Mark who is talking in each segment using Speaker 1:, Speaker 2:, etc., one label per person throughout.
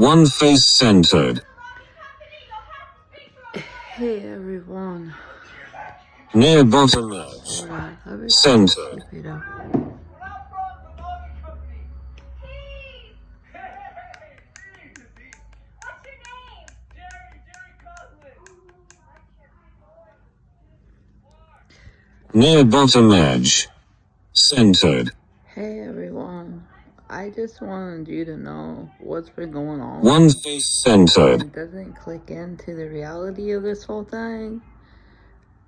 Speaker 1: One face centered.
Speaker 2: Hey everyone.
Speaker 1: Near bottom edge.
Speaker 2: Hold on, let me
Speaker 1: Centered.
Speaker 2: keep it up.
Speaker 1: Near bottom edge. Centered.
Speaker 2: Hey everyone. I just wanted you to know what's been going on.
Speaker 1: One face centered.
Speaker 2: It doesn't click into the reality of this whole thing.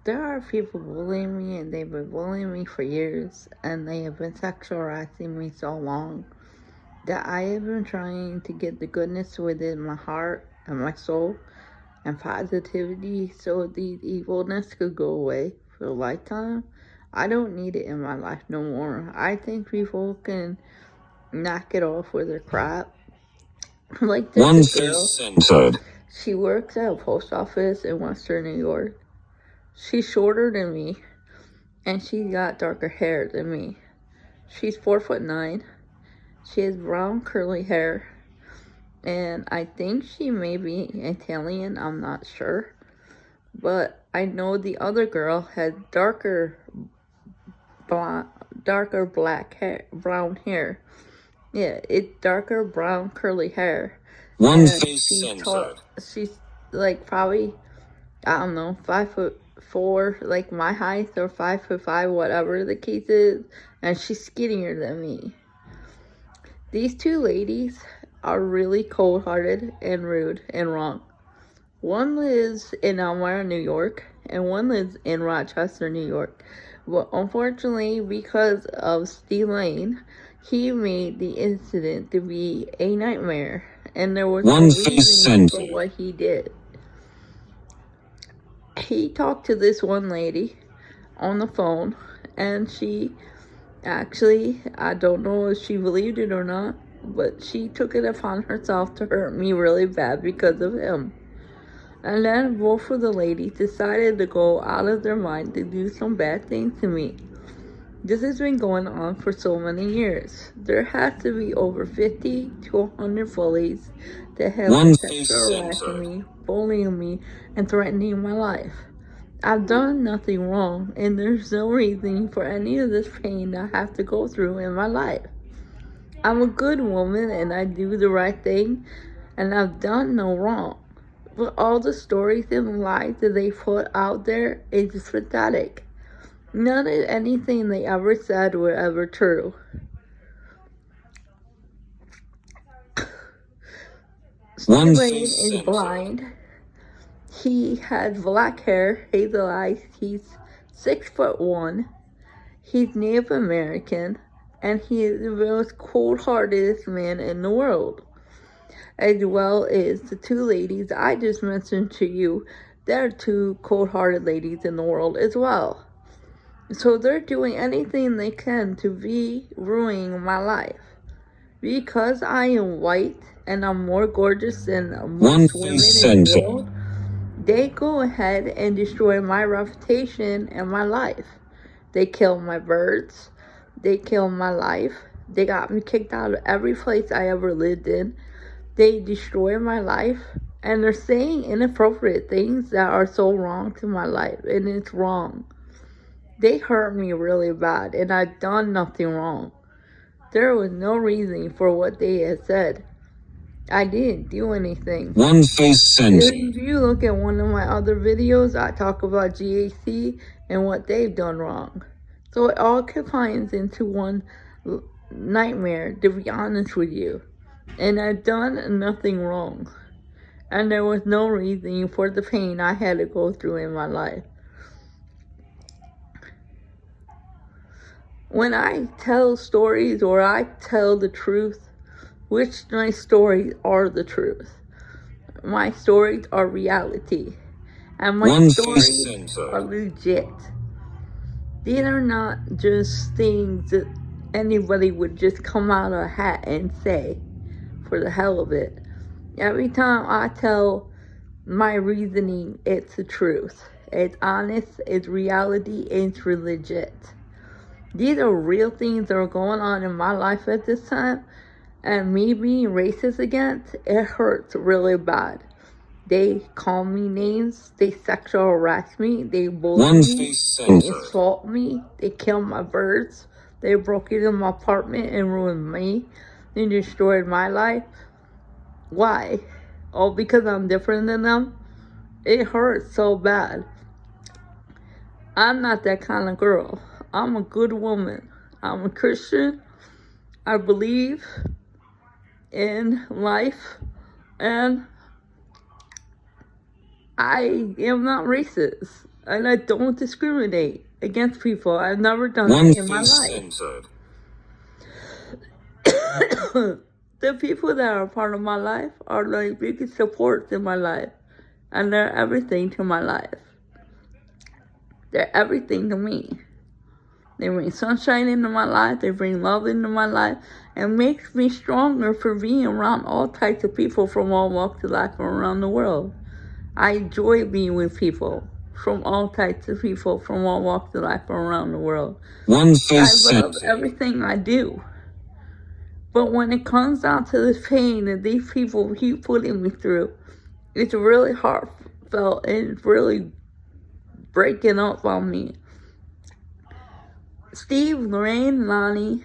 Speaker 2: There are people bullying me, and they've been bullying me for years, and they have been sexual harassing me so long that I have been trying to get the goodness within my heart and my soul and positivity so the evilness could go away for a lifetime. I don't need it in my life no more. I think people can knock it off with their crap. Like
Speaker 1: One
Speaker 2: this girl,
Speaker 1: face centered.
Speaker 2: she works at a post office in Western New York. She's shorter than me, and she got darker hair than me. She's 4'9". She has brown curly hair, and I think she may be Italian. I'm not sure, but I know the other girl had darker black hair, brown hair. Yeah, it's darker brown curly hair.
Speaker 1: One
Speaker 2: And
Speaker 1: face centered.
Speaker 2: She's like probably, I don't know, 5'4", like my height, or 5'5", whatever the case is, and she's skinnier than me. These two ladies are really cold-hearted and rude and wrong. One lives in Elmira, New York, and one lives in Rochester, New York. But unfortunately, because of Steve Lane, he made the incident to be a nightmare, and there was
Speaker 1: One
Speaker 2: no
Speaker 1: face
Speaker 2: reason for
Speaker 1: centered.
Speaker 2: what he did. He talked to this one lady on the phone, and she actually, I don't know if she believed it or not, but she took it upon herself to hurt me really bad because of him. And then both of the ladies decided to go out of their mind to do some bad things to me. This has been going on for so many years. There has to be over 50 to 100 bullies that have
Speaker 1: One
Speaker 2: been
Speaker 1: face
Speaker 2: sexual harassing
Speaker 1: centered.
Speaker 2: me, bullying me, and threatening my life. I've done nothing wrong, and there's no reason for any of this pain I have to go through in my life. I'm a good woman, and I do the right thing, and I've done no wrong. But all the stories and lies that they put out there is just pathetic. None of anything they ever said were ever true.
Speaker 1: One
Speaker 2: Steve Lane
Speaker 1: face
Speaker 2: is
Speaker 1: centered.
Speaker 2: blind. He has black hair, hazel eyes. He's 6'1". He's Native American, and he is the most cold-heartedest man in the world. As well as the two ladies I just mentioned to you, they're two cold-hearted ladies in the world as well. So they're doing anything they can to be ruining my life. Because I am white and I'm more gorgeous than
Speaker 1: One
Speaker 2: most women
Speaker 1: face
Speaker 2: in the
Speaker 1: centered.
Speaker 2: world, they go ahead and destroy my reputation and my life. They kill my birds. They kill my life. They got me kicked out of every place I ever lived in. They destroy my life. And they're saying inappropriate things that are so wrong to my life. And it's wrong. They hurt me really bad. And I've done nothing wrong. There was no reason for what they had said. I didn't do anything.
Speaker 1: One face centered.
Speaker 2: If you look at one of my other videos, I talk about GAC and what they've done wrong. So it all combines into one nightmare, to be honest with you. And I've done nothing wrong. And there was no reason for the pain I had to go through in my life. When I tell stories or I tell the truth, which my stories are the truth. My stories are reality. And my
Speaker 1: One face
Speaker 2: stories
Speaker 1: centered.
Speaker 2: are legit. These are not just things that anybody would just come out of a hat and say for the hell of it. Every time I tell my reasoning, it's the truth. It's honest, it's reality, it's legit. These are real things that are going on in my life at this time. And me being racist against, it hurts really bad. They call me names, they sexual harass me, they bully
Speaker 1: One
Speaker 2: me,
Speaker 1: face
Speaker 2: they
Speaker 1: censored.
Speaker 2: insult me, they kill my birds, they broke into my apartment and ruined me, they destroyed my life. Why? All because I'm different than them? It hurts so bad. I'm not that kind of girl. I'm a good woman. I'm a Christian. I believe in life, and I am not racist, and I don't discriminate against people. I've never done
Speaker 1: One
Speaker 2: it in my
Speaker 1: face
Speaker 2: life.
Speaker 1: censored.
Speaker 2: The people that are part of my life are like biggest supports in my life, and they're everything to my life. They're everything to me. They bring sunshine into my life, they bring love into my life, and makes me stronger for being around all types of people from all walks of life around the world. I enjoy being with people from all types of people from all walks of life around the world.
Speaker 1: One
Speaker 2: I
Speaker 1: face
Speaker 2: love
Speaker 1: censored.
Speaker 2: everything I do. But when it comes down to this pain that these people keep putting me through, it's really heartfelt and it's really breaking up on me. Steve, Lorraine, Lonnie,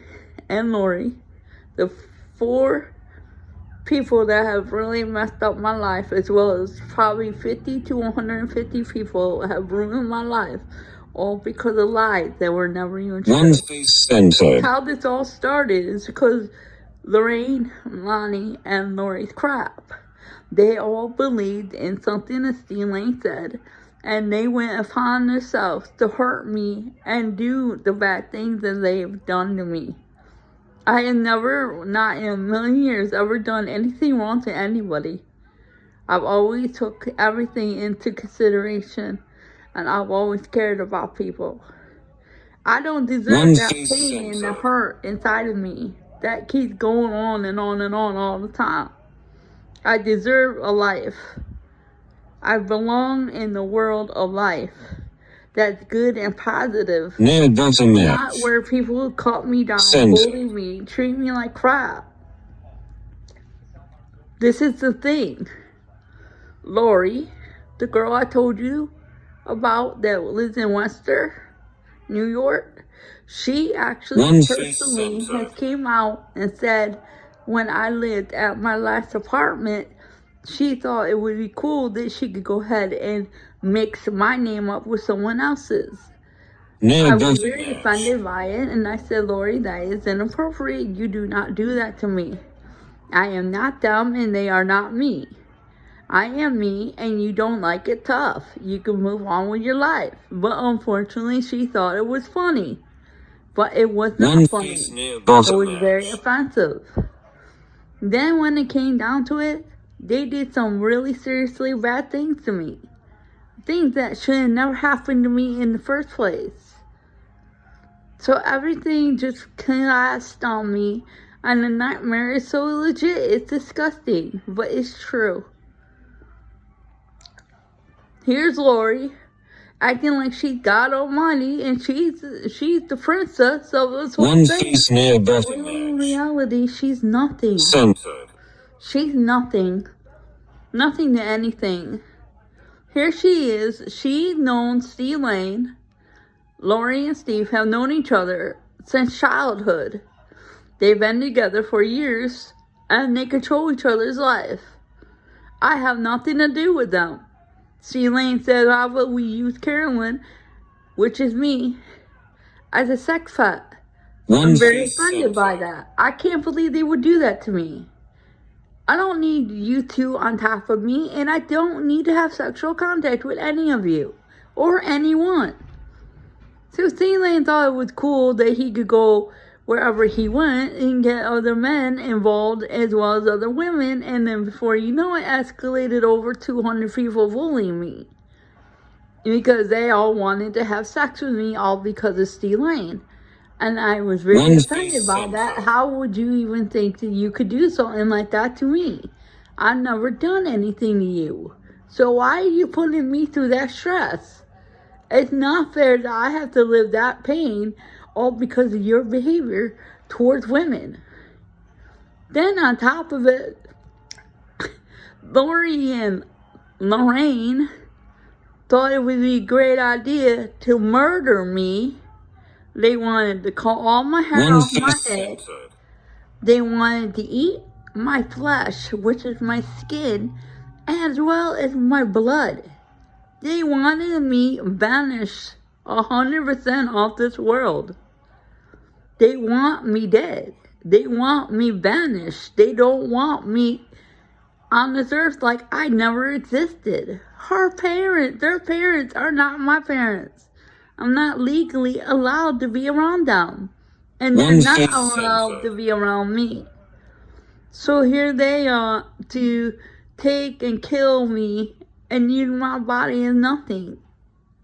Speaker 2: and Lori, the 4 people that have really messed up my life, as well as probably 50 to 150 people have ruined my life, all because of lies that were never even true.
Speaker 1: One face censored.
Speaker 2: How this all started is because Lorraine, Lonnie, and Lori's crap. They all believed in something that Steve Lane said, and they went upon themselves to hurt me and do the bad things that they've done to me. I have never, not in a million years, ever done anything wrong to anybody. I've always took everything into consideration, and I've always cared about people. I don't deserve that pain and the hurt inside of me that keeps going on and on and on all the time. I deserve a life. I belong in the world of life that's good and positive.
Speaker 1: Near bottom
Speaker 2: Not
Speaker 1: match.
Speaker 2: where people cut me down,
Speaker 1: Censored.
Speaker 2: bully me, treat me like crap. This is the thing. Lori, the girl I told you about that lives in Webster, New York, she actually
Speaker 1: One face
Speaker 2: personally
Speaker 1: censored.
Speaker 2: has came out and said when I lived at my last apartment, she thought it would be cool that she could go ahead and mix my name up with someone else's.
Speaker 1: Near
Speaker 2: I was
Speaker 1: bottom
Speaker 2: very
Speaker 1: match.
Speaker 2: offended by it, and I said, Lori, that is inappropriate. You do not do that to me. I am not them, and they are not me. I am me, and you don't like it, tough. You can move on with your life. But unfortunately, she thought it was funny. But it was
Speaker 1: One
Speaker 2: not funny.
Speaker 1: face near
Speaker 2: It
Speaker 1: bottom
Speaker 2: was very
Speaker 1: match.
Speaker 2: offensive. Then when it came down to it, they did some really seriously bad things to me. Things that should have never happened to me in the first place. So everything just collapsed on me, and the nightmare is so legit, it's disgusting, but it's true. Here's Lori, acting like she's God Almighty, and she's the princess of this whole
Speaker 1: One
Speaker 2: thing.
Speaker 1: face near bottom
Speaker 2: When in
Speaker 1: match.
Speaker 2: reality, she's nothing.
Speaker 1: Censored.
Speaker 2: She's nothing. Nothing to anything. Here she is. She's known Steve Lane. Lori and Steve have known each other since childhood. They've been together for years, and they control each other's life. I have nothing to do with them. Steve Lane said, how about we use Carolyn, which is me, as a sex pet.
Speaker 1: One
Speaker 2: I'm very
Speaker 1: face
Speaker 2: offended by
Speaker 1: censored.
Speaker 2: that. I can't believe they would do that to me. I don't need you two on top of me, and I don't need to have sexual contact with any of you or anyone. So Steve Lane thought it was cool that he could go wherever he went and get other men involved as well as other women, and then before you know it, escalated over 200 people bullying me. Because they all wanted to have sex with me, all because of Steve Lane. And I was very
Speaker 1: One
Speaker 2: offended
Speaker 1: face
Speaker 2: by that.
Speaker 1: censored.
Speaker 2: How would you even think that you could do something like that to me? I've never done anything to you. So why are you putting me through that stress? It's not fair that I have to live that pain all because of your behavior towards women. Then on top of it, Lori and Lorraine thought it would be a great idea to murder me. They wanted to cut all my hair
Speaker 1: One
Speaker 2: off my
Speaker 1: face
Speaker 2: head.
Speaker 1: censored.
Speaker 2: They wanted to eat my flesh, which is my skin, as well as my blood. They wanted me vanished 100% off this world. They want me dead. They want me vanished. They don't want me on this earth like I never existed. Their parents are not my parents. I'm not legally allowed to be around them. And they're
Speaker 1: One
Speaker 2: not
Speaker 1: face
Speaker 2: allowed to
Speaker 1: censored.
Speaker 2: be around me. So here they are to take and kill me and use my body as nothing.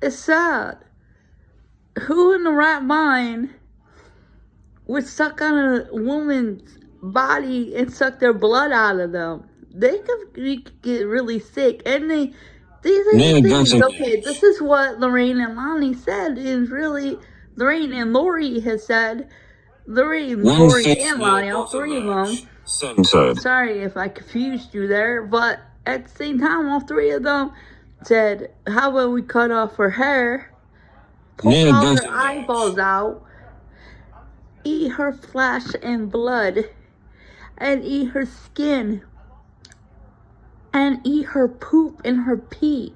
Speaker 2: It's sad. Who in the right mind would suck on a woman's body and suck their blood out of them? They could get really sick. And these are the things, okay, this is what Lorraine and Lonnie said, is really, Lorraine and Lori has said, Lorraine, Lori, and Lonnie, all three of them.
Speaker 1: Censored.
Speaker 2: Sorry if I confused you there, but at the same time, all three of them said, how about we cut off her hair, pull all her eyeballs out, eat her flesh and blood, and eat her skin, and eat her poop and her pee.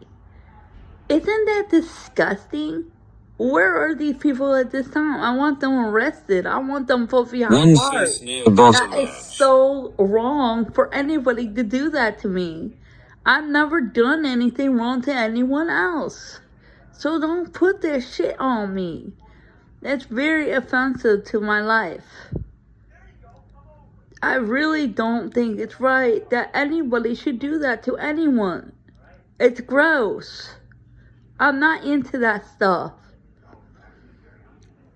Speaker 2: Isn't that disgusting? Where are these people at this time? I want them arrested. I want them put behind bars. That is so wrong for anybody to do that to me. I've never done anything wrong to anyone else. So don't put that shit on me. That's very offensive to my life. I really don't think it's right that anybody should do that to anyone. It's gross. I'm not into that stuff.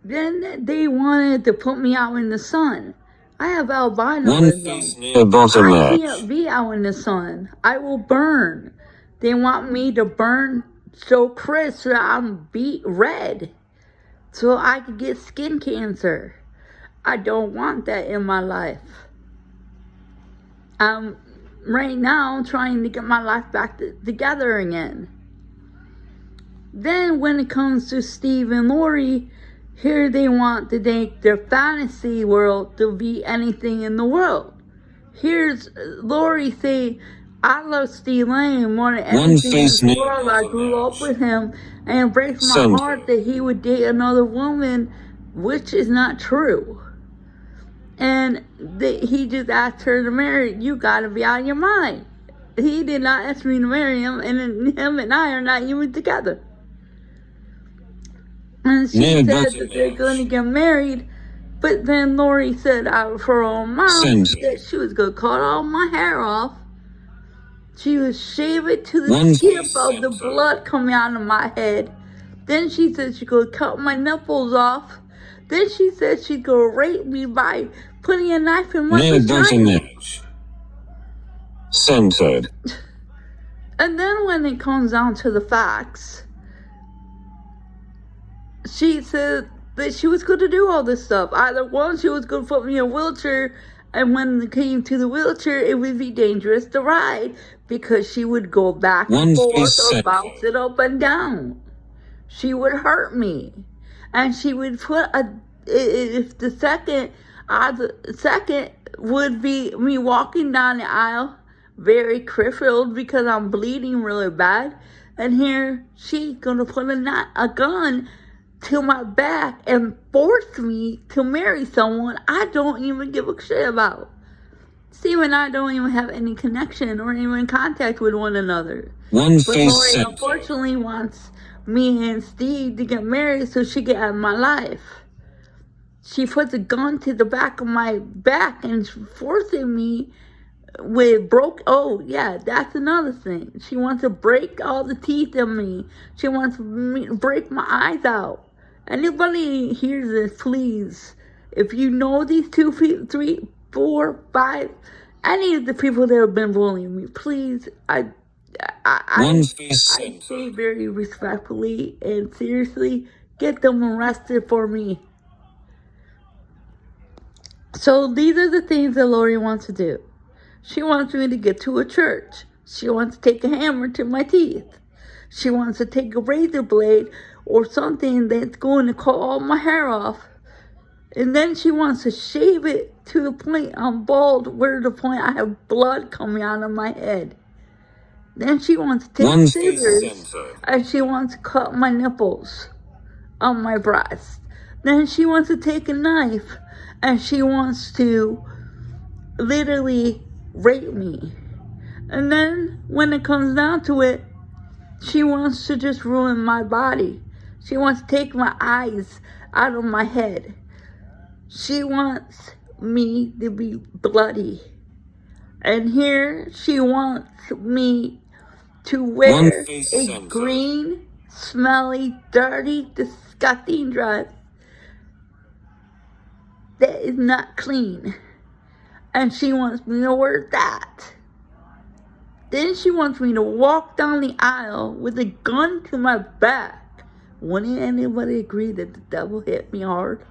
Speaker 2: Then they wanted to put me out in the sun. I have albinism. I can't be out in the sun. I will burn. They want me to burn so crisp that I'm beet red, so I could get skin cancer. I don't want that in my life. I'm right now trying to get my life back together again. Then when it comes to Steve and Lori, here they want to make their fantasy world to be anything in the world. Here's Lori saying, I love Steve Lane more than anything in the world. I grew up with him, and it breaks my heart that he would date another woman, which is not true. And he just asked her to marry. You gotta be out of your mind. He did not ask me to marry him, and him and I are not even together. And she said that they're going to get married, but then Lori said out of her own mouth that she was going to cut all my hair off. She would shave it to the tip of the blood coming out of my head. Then she said she's going to cut my nipples off. Then she said she's going to rape me by putting a knife in my vagina.
Speaker 1: Censored.
Speaker 2: And then when it comes down to the facts, she said that she was going to do all this stuff. Either one, she was going to put me in a wheelchair, and when it came to the wheelchair, it would be dangerous to ride because she would go back and forth or bounce it up and down. She would hurt me. And she would put if the second would be me walking down the aisle, very crippled because I'm bleeding really bad. And here she's going to put a gun to my back and force me to marry someone I don't even give a shit about. Steve and I don't even have any connection or even contact with one another. But Lori unfortunately wants me and Steve to get married so she can have my life. She puts a gun to the back of my back and forcing me with that's another thing. She wants to break all the teeth in me. She wants me to break my eyes out. Anybody hears this, please, if you know these 2, 3, 4, 5, any of the people that have been bullying me, please, I say very respectfully and seriously, get them arrested for me. So these are the things that Lori wants to do. She wants me to get to a church. She wants to take a hammer to my teeth. She wants to take a razor blade or something that's going to cut all my hair off. And then she wants to shave it to the point I'm bald, where the point I have blood coming out of my head. Then she wants to take scissors and she wants to cut my nipples on my breast. Then she wants to take a knife and she wants to literally rape me. And then when it comes down to it, she wants to just ruin my body. She wants to take my eyes out of my head. She wants me to be bloody. And here she wants me to wear a green, smelly, dirty, disgusting dress that is not clean. And she wants me to wear that. Then she wants me to walk down the aisle with a gun to my back. Wouldn't anybody agree that the devil hit me hard?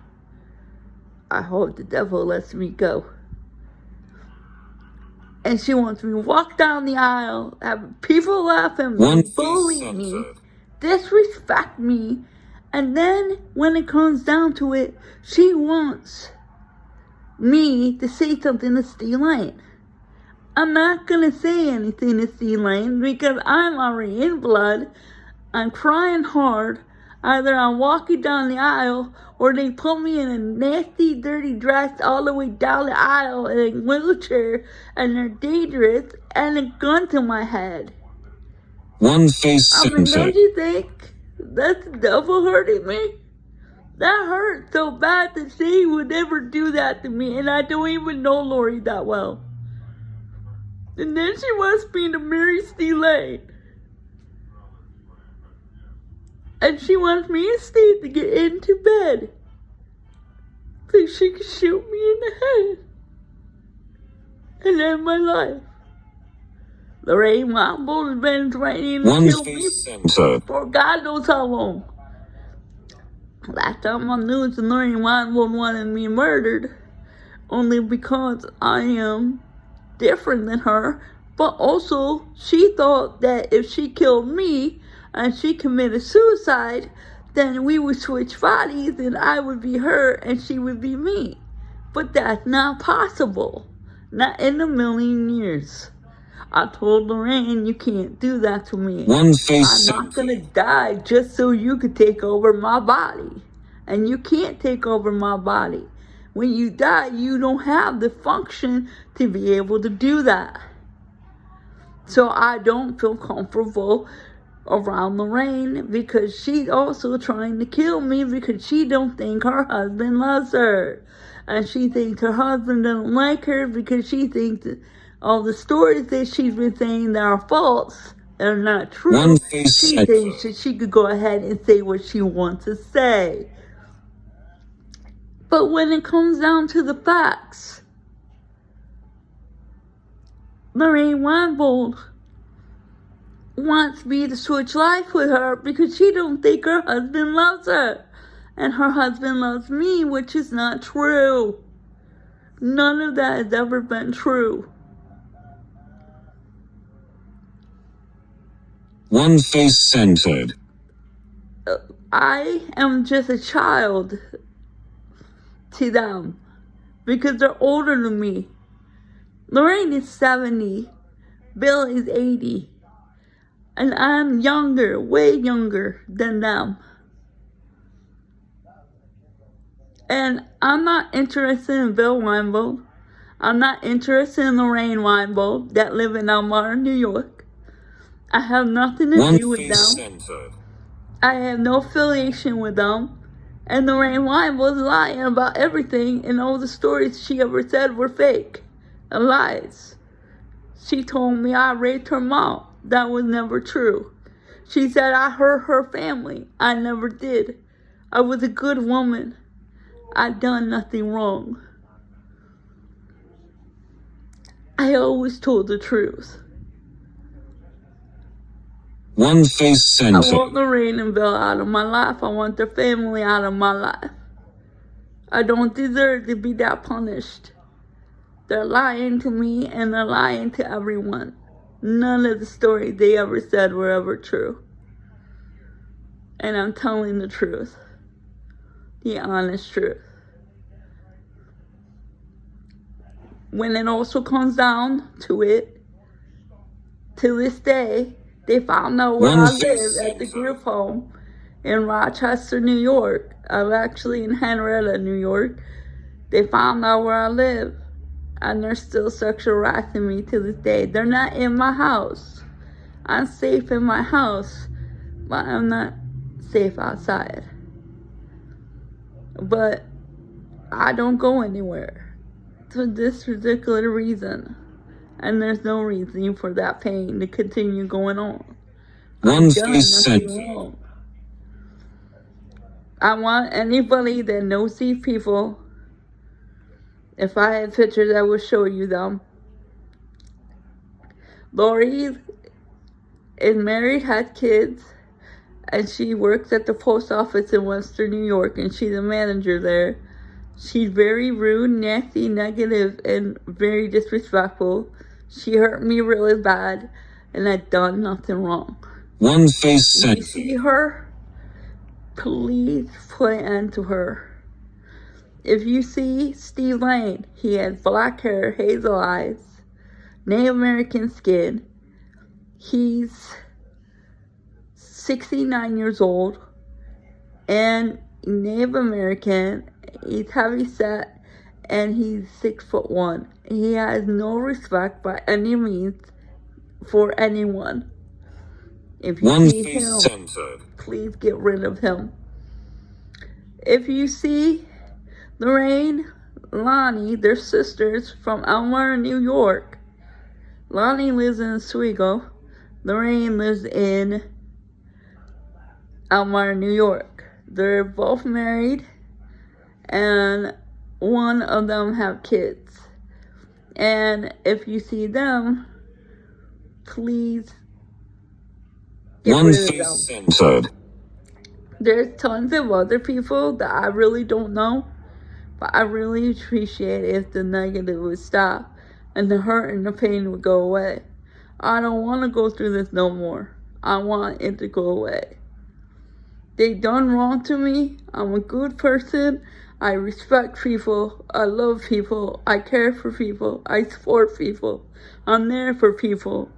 Speaker 2: I hope the devil lets me go. And she wants me to walk down the aisle, have people laugh at me, bully me, disrespect me, and then when it comes down to it, she wants me to say something to Steve Lane. I'm not going to say anything to Steve Lane because I'm already in blood. I'm crying hard. Either I'm walking down the aisle or they put me in a nasty, dirty dress all the way down the aisle in a wheelchair and they're dangerous and a gun to my head.
Speaker 1: One face
Speaker 2: I mean,
Speaker 1: center.
Speaker 2: don't you think that's the devil hurting me? That hurt so bad that she would never do that to me, and I don't even know Lori that well. And then she wants me to marry Steve Lane. And she wants me and Steve to get into bed so she can shoot me in the head and end my life. Lorraine Wamble has been threatening to kill me for God knows how long. Last time on news, Lorraine Wamble wanted me murdered only because I am different than her, but also she thought that if she killed me and she committed suicide, then we would switch bodies and I would be her and she would be me. But that's not possible. Not in a million years. I told Lorraine, you can't do that to me.
Speaker 1: One face
Speaker 2: I'm not gonna die just so you could take over my body. And you can't take over my body. When you die, you don't have the function to be able to do that. So I don't feel comfortable around Lorraine because she's also trying to kill me because she don't think her husband loves her. And she thinks her husband doesn't like her because she thinks that all the stories that she's been saying that are false are not true. She thinks that she could go ahead and say what she wants to say. But when it comes down to the facts, Lorraine Weinbold wants me to switch life with her because she don't think her husband loves her. And her husband loves me, which is not true. None of that has ever been true.
Speaker 1: One face centered.
Speaker 2: I am just a child to them because they're older than me. Lorraine is 70, Bill is 80, and I'm younger, way younger than them. And I'm not interested in Bill Weinbold. I'm not interested in Lorraine Weinbold that live in Elmira, New York. I have nothing to do with them. I have no affiliation with them. And Lorraine Weinbold was lying about everything, and all the stories she ever said were fake and lies. She told me I raped her mom. That was never true. She said I hurt her family. I never did. I was a good woman. I done nothing wrong. I always told the truth.
Speaker 1: One face centered.
Speaker 2: I want Lorraine and Bill out of my life. I want their family out of my life. I don't deserve to be that punished. They're lying to me and they're lying to everyone. None of the stories they ever said were ever true. And I'm telling the truth. The honest truth. When it also comes down to it, to this day, they found out where I live at the group home in Rochester, New York. I'm actually in Henrietta, New York. They found out where I live. And they're still sexual harassing me to this day. They're not in my house. I'm safe in my house, but I'm not safe outside. But I don't go anywhere for this particular reason. And there's no reason for that pain to continue going on.
Speaker 1: One face censored.
Speaker 2: Wrong. I want anybody that knows these people, if I had pictures, I would show you them. Lori is married, has kids, and she works at the post office in Western New York, and she's a manager there. She's very rude, nasty, negative, and very disrespectful. She hurt me really bad, and I've done nothing wrong.
Speaker 1: One face censored.
Speaker 2: If you see her, please put an end to her. If you see Steve Lane, he has black hair, hazel eyes, Native American skin. He's 69 years old and Native American. He's heavy set and he's 6'1". He has no respect by any means for anyone. If you see him, please get rid of him. If you see Lorraine, Lonnie, they're sisters from Elmira, New York. Lonnie lives in Oswego. Lorraine lives in Elmira, New York. They're both married, and one of them have kids. And if you see them, please get rid of them.
Speaker 1: Censored.
Speaker 2: There's tons of other people that I really don't know. But I really appreciate it if the negative would stop and the hurt and the pain would go away. I don't want to go through this no more. I want it to go away. They done wrong to me. I'm a good person. I respect people. I love people. I care for people. I support people. I'm there for people.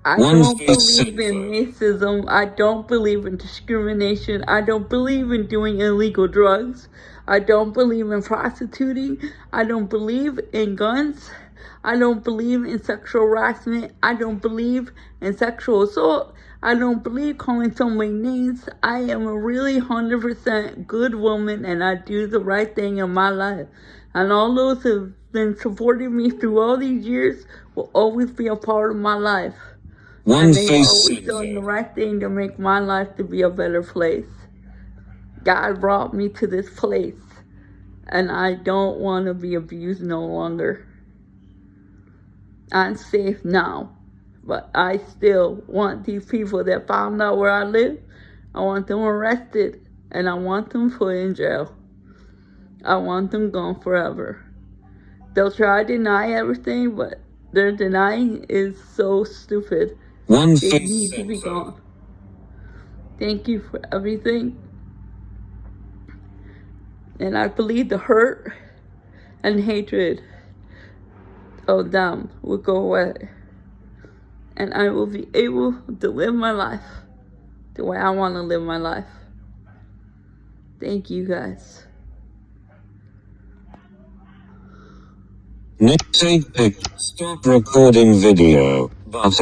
Speaker 2: I don't believe in racism. I don't believe in discrimination. I don't believe in doing illegal drugs. I don't believe in prostituting. I don't believe in guns. I don't believe in sexual harassment. I don't believe in sexual assault. I don't believe calling somebody names. I am a really 100% good woman and I do the right thing in my life. And all those who have been supporting me through all these years will always be a part of my life. And they've always done the right thing to make my life to be a better place. God brought me to this place, and I don't want to be abused no longer. I'm safe now, but I still want these people that found out where I live, I want them arrested, and I want them put in jail. I want them gone forever. They'll try to deny everything, but their denying is so stupid. They need to be gone. Thank you for everything. And I believe the hurt and hatred of them will go away. And I will be able to live my life the way I want to live my life. Thank you guys.
Speaker 1: Nick, take pic. Stop recording video button.